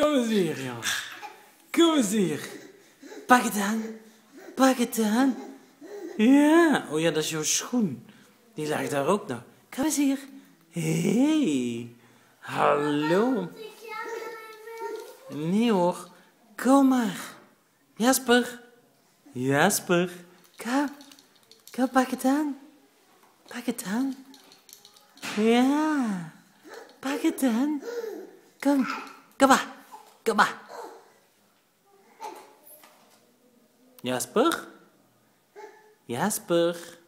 Kom eens hier, jongen. Kom eens hier. Pak het aan. Pak het aan. Ja. Oh ja, dat is jouw schoen. Die lag daar ook nog. Kom eens hier. Hey. Hallo. Nee hoor. Kom maar. Jasper. Jasper. Kom. Kom, pak het aan. Pak het aan. Ja. Pak het aan. Kom. Kom maar. Kom maar. Jasper? Jasper?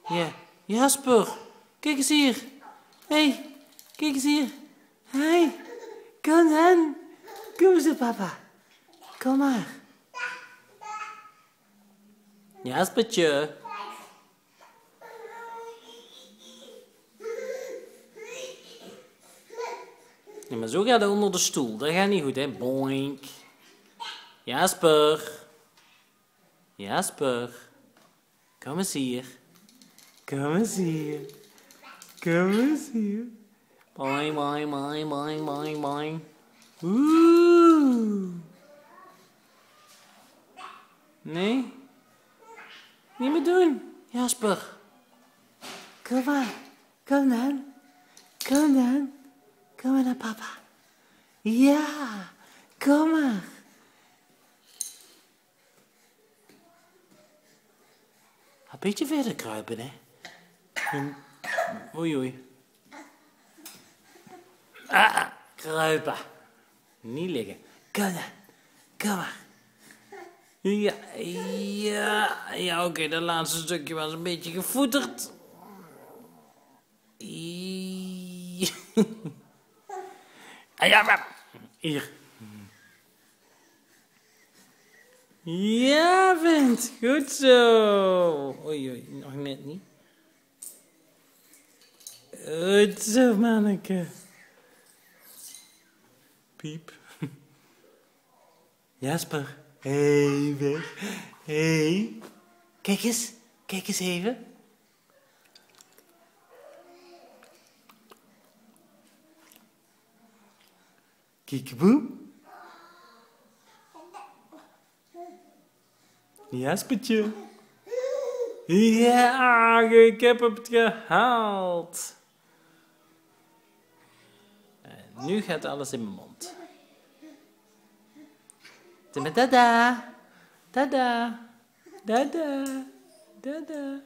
Ja, Jasper. Kijk eens hier. Hey, kijk eens hier. Hey, kom dan. Kom eens, papa. Kom maar. Jaspertje. Ja, maar zo gaat hij onder de stoel. Dat gaat niet goed, hè? Boink. Jasper. Jasper. Kom eens hier. Kom eens hier. Kom eens hier. Boing, boing, boing, boing, boing, boing. Oeh. Nee? Niet meer doen, Jasper. Kom maar. Kom dan. Kom dan. Kom maar naar papa. Ja, kom maar. Een beetje verder kruipen, hè. Oei, oei. Ah, kruipen. Niet liggen. Kom dan. Kom maar. Ja, ja, ja, oké, dat laatste stukje was een beetje gevoeterd. Ja, hier. Ja, vent. Goed zo. Oei, oei, nog net niet. Goed zo, manneke. Piep. Jasper. Hey, weg. Hey. Kijk eens even. Kiekeboe. Jaspertje. Ja, ik heb het gehaald. En nu gaat alles in mijn mond. Dada. Dada. Dada. Dada.